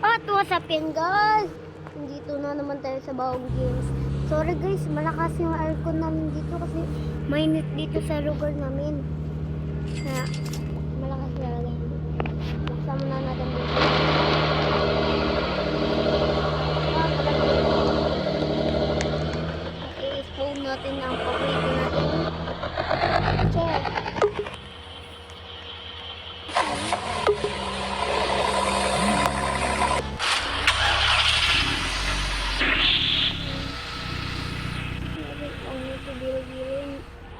At what's up yan guys? Dito na naman tayo sa Bawang Games. Sorry guys, malakas yung aircon namin dito kasi mainit dito sa lugar namin. Kaya malakas talaga. Buksan muna natin dito. I-spawn natin ang paborito natin. Chair.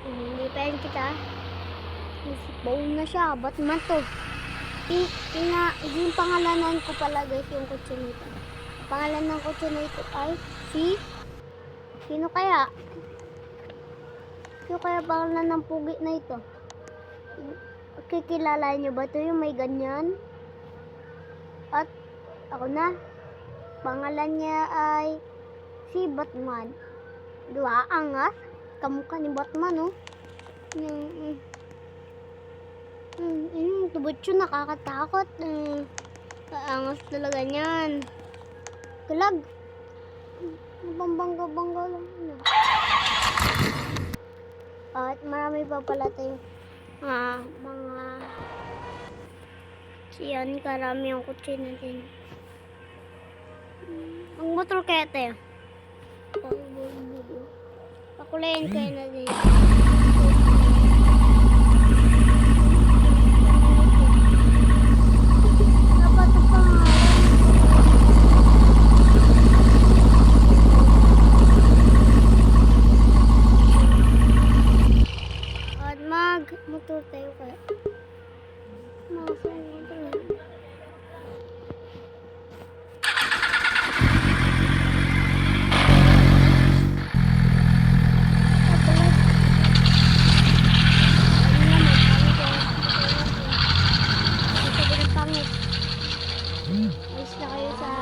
Hindi pa rin kita. Spawn na siya. Ba't man to? Yung pangalanan ko pala guys, yung kutso nito. Pangalan ng kutso nito ay si... Sino kaya? Sino kaya pangalan ng pugi na ito? Kikilala nyo ba ito yung may ganyan? At ako na. Pangalan niya ay si Batman. Diba? Angas. Kamukha ni Batman, oh. Tubot yun, nakakatakot. Angas talaga niyan. Galag. Bangga-bangga lang. At marami pa pala tayong mga siyan, karami ang kutsi natin. Ang motor kaya tayo. Pakulayan kayo na din. Dapat ito pa nga. At mag-motor tayo kaya. Motor na. Ayos na kayo sa...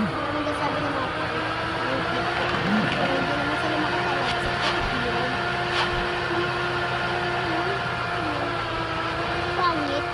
Maraming kasabi ng mga pero hindi naman sila makatawa sa pangit.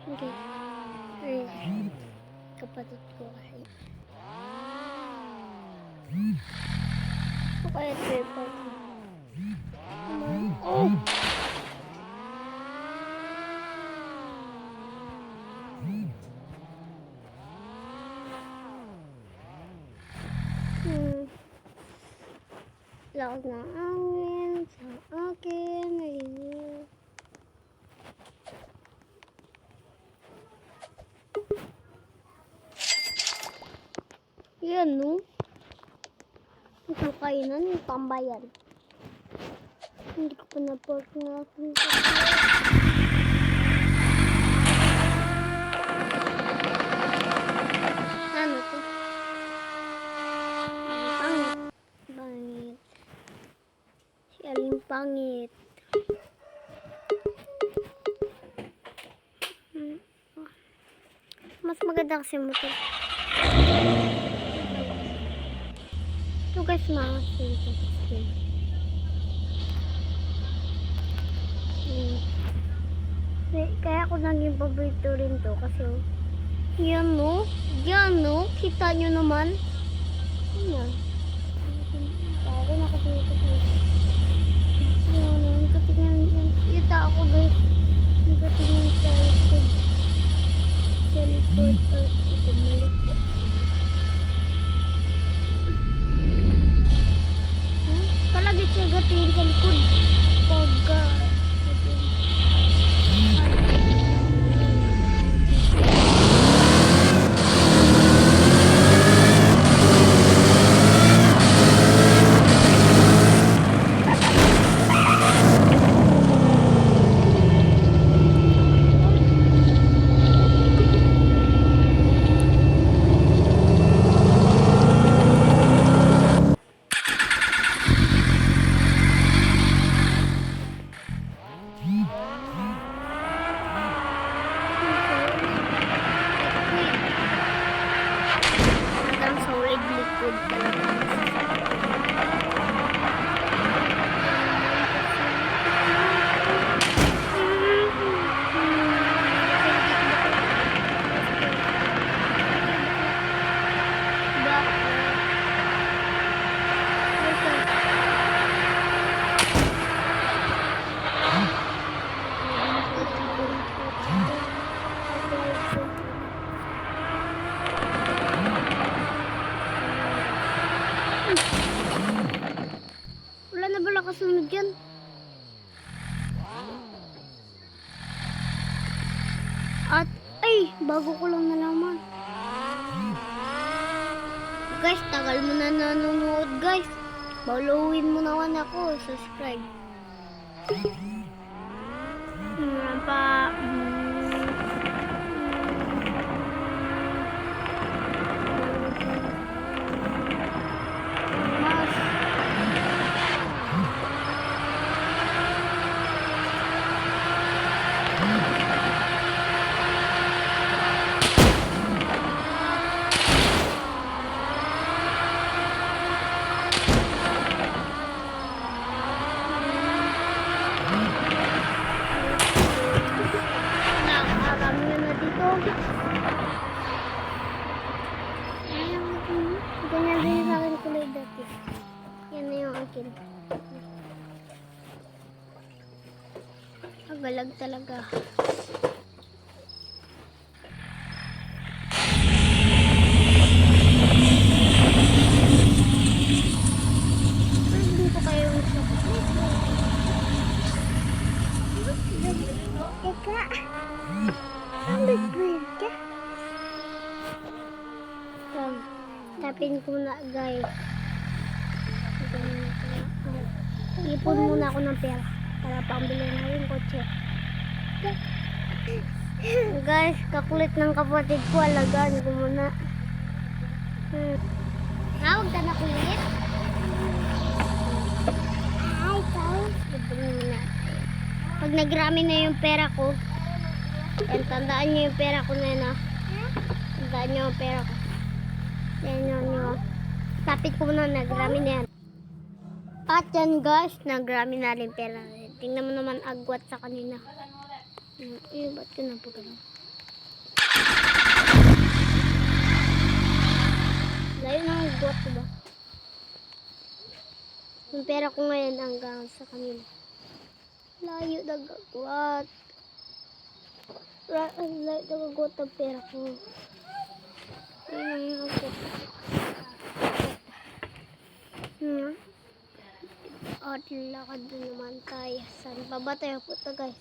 Okay. Ay, kapatid ko kasi. Kaya tripod. Oh! Lakas ng angin sa akin. Ayun. Yan, no? Ito kainan, yung tambayan. Hindi ko pa na-pork na ako. Ano to? Pangit. Pangit. Si Aling pangit. Mas maganda kasi motor. Ito guys, mga skin. Kaya ako naging paborito rin to kasi yan no, kita nyo naman. Yan. Bago na kasi ito. nakasunod yan? At, ay, bago ko lang nalaman. Guys, tagal mo na nanonood, guys. Followin mo naman ako. Subscribe. Pa. Mas. Nakarami na dito. Ganyan din sa akin kulay dati. Yan na yung akin. Agalag talaga. Hindi ko kayo sa Teka. Nag-grade ka? Tapin ko na, guys. Ipon muna ako ng pera para pambili na yung kotse. Guys, kakulit ng kapatid ko. Alagaan ko muna. Huwag ka na kulit. Ay, guys. Ipon muna. Pag nagrami na yung pera ko, yan, tandaan nyo yung pera ko na yun, ha? Tandaan nyo yung pera ko. Yan nyo. Tapit ko muna, nagrami na yan. At yan, guys, nagrami na rin pera. Tingnan mo naman agwat sa kanina. Ba't ko na po ganun? Layo ng agwat, diba? Yung pera ko ngayon hanggang sa kanila. Layo ng agwat. Layo ng agwat ang pera ko. Yan yung agwat. At lakad na naman tayo. Saan pa ba tayo punta, guys?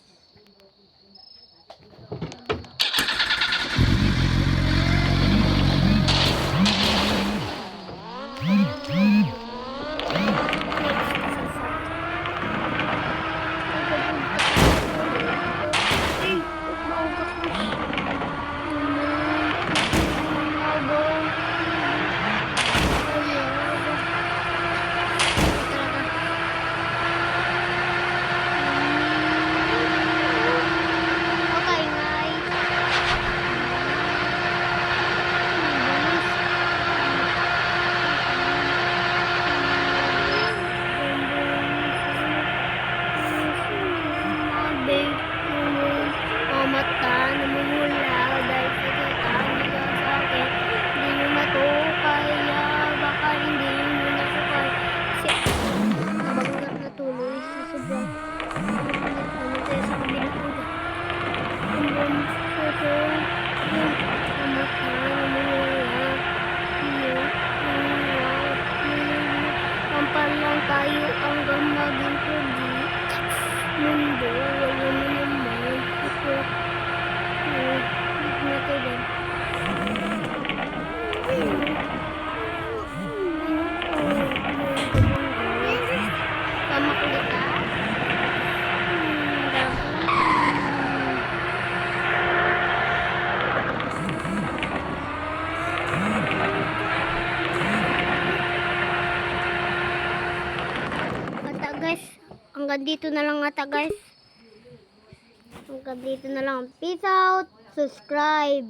Pampalang tayo hanggang maging pwede. Mundo, wala mo naman. Ito. Dito na tayo din. Tama ko dito. Guys, hanggang dito na lang ata, guys. Hanggang dito na lang. Peace out. Subscribe.